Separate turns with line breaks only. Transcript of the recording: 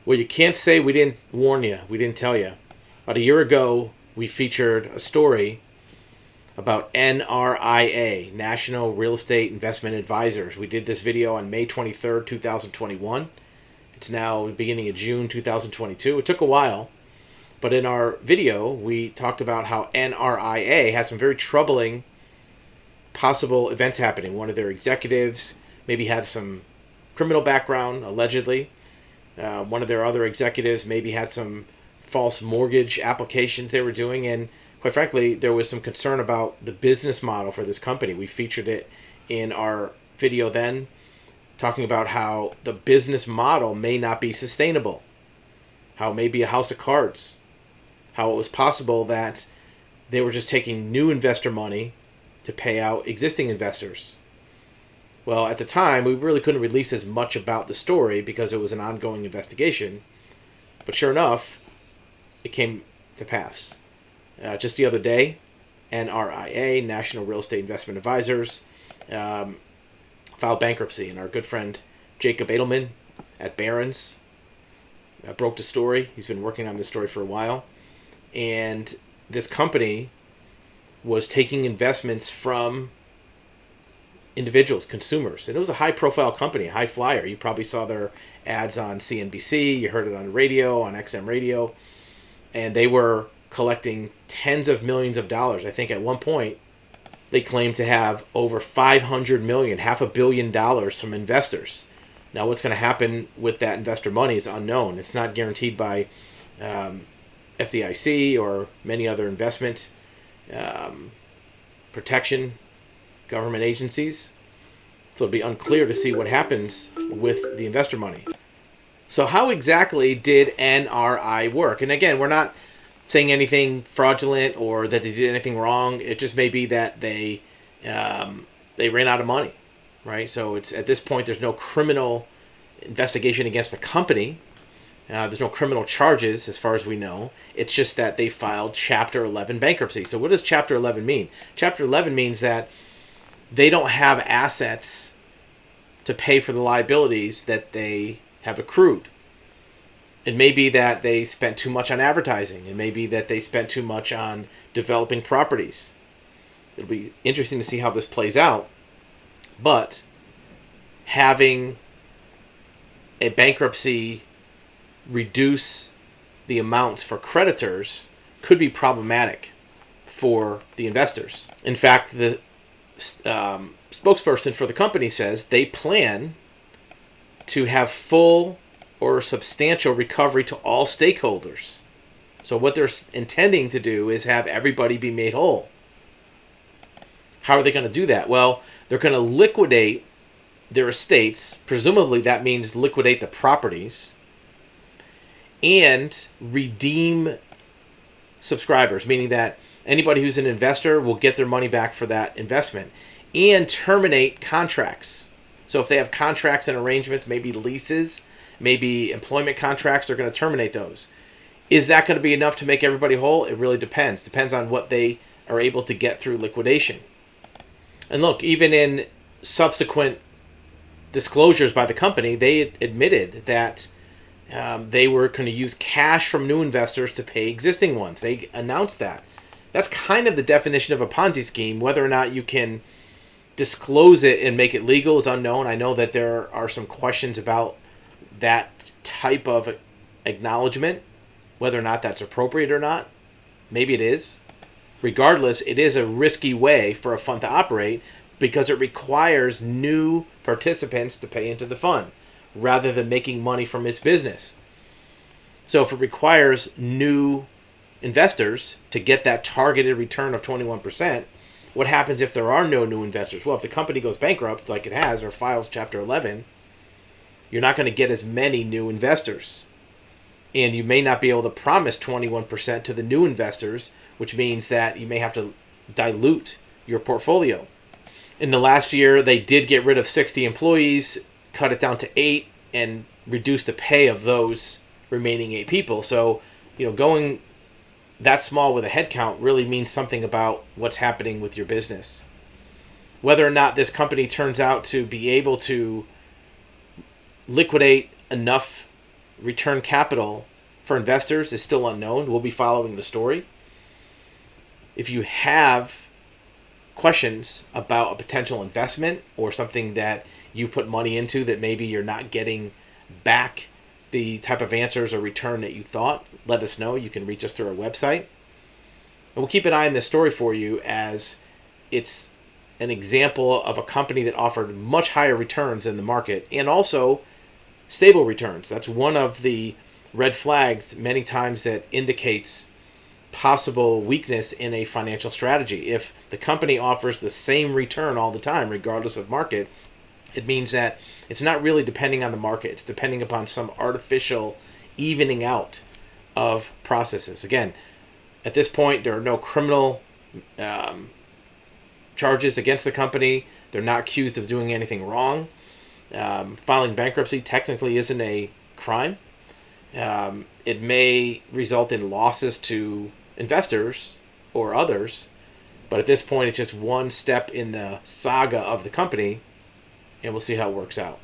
Well, you can't say we didn't warn you. We didn't tell you. About a year ago, we featured a story about NRIA, National Real Estate Investment Advisors. We did this video on May 23rd, 2021. It's now the beginning of June 2022. It took a while, but in our video, we talked about how NRIA had some very troubling possible events happening. One of their executives maybe had some criminal background, allegedly. One of their other executives maybe had some false mortgage applications they were doing, and quite frankly, there was some concern about the business model for this company. We featured it in our video then, talking about how the business model may not be sustainable, how it may be a house of cards, how it was possible that they were just taking new investor money to pay out existing investors. Well, at the time, we really couldn't release as much about the story because it was an ongoing investigation. But sure enough, it came to pass. Just the other day, NRIA, National Real Estate Investment Advisors, filed bankruptcy. And our good friend Jacob Edelman at Barron's broke the story. He's been working on this story for a while. And this company was taking investments from individuals, consumers. And it was a high-profile company, a high flyer. You probably saw their ads on CNBC. You heard it on the radio, on XM radio. And they were collecting tens of millions of dollars. I think at one point, they claimed to have over $500 million, $500 million from investors. Now, what's going to happen with that investor money is unknown. It's not guaranteed by FDIC or many other investment protection government agencies. So it'll be unclear to see what happens with the investor money. So how exactly did NRI work? And again, we're not saying anything fraudulent or that they did anything wrong. It just may be that they ran out of money, right? So it's at this point, there's no criminal investigation against the company. There's no criminal charges as far as we know. It's just that they filed Chapter 11 bankruptcy. So what does Chapter 11 mean? Chapter 11 means that they don't have assets to pay for the liabilities that they have accrued. It may be that they spent too much on advertising. It may be that they spent too much on developing properties. It'll be interesting to see how this plays out. But having a bankruptcy reduce the amounts for creditors could be problematic for the investors. In fact, the spokesperson for the company says they plan to have full or substantial recovery to all stakeholders. So what they're intending to do is have everybody be made whole. How are they going to do that? Well, they're going to liquidate their estates. Presumably that means liquidate the properties and redeem subscribers, meaning that anybody who's an investor will get their money back for that investment, and terminate contracts. So if they have contracts and arrangements, maybe leases, maybe employment contracts, they're going to terminate those. Is that going to be enough to make everybody whole? It really depends. Depends on what they are able to get through liquidation. And look, even in subsequent disclosures by the company, they admitted that they were going to use cash from new investors to pay existing ones. They announced that. That's kind of the definition of a Ponzi scheme. Whether or not you can disclose it and make it legal is unknown. I know that there are some questions about that type of acknowledgement, whether or not that's appropriate or not. Maybe it is. Regardless, it is a risky way for a fund to operate because it requires new participants to pay into the fund rather than making money from its business. So if it requires new investors to get that targeted return of 21%, what happens if there are no new investors? Well, if the company goes bankrupt like it has or files Chapter 11, you're not going to get as many new investors. And you may not be able to promise 21% to the new investors, which means that you may have to dilute your portfolio. In the last year, they did get rid of 60 employees, cut it down to 8, and reduce the pay of those remaining 8 people. So, going that small with a headcount really means something about what's happening with your business. Whether or not this company turns out to be able to liquidate enough return capital for investors is still unknown. We'll be following the story. If you have questions about a potential investment or something that you put money into that maybe you're not getting back the type of answers or return that you thought, let us know. You can reach us through our website. And we'll keep an eye on this story for you, as it's an example of a company that offered much higher returns in the market and also stable returns. That's one of the red flags many times that indicates possible weakness in a financial strategy. If the company offers the same return all the time, regardless of market, it means that it's not really depending on the market. It's depending upon some artificial evening out of processes. Again, at this point, there are no criminal charges against the company. They're not accused of doing anything wrong. Filing bankruptcy technically isn't a crime. It may result in losses to investors or others, but at this point, it's just one step in the saga of the company, and we'll see how it works out.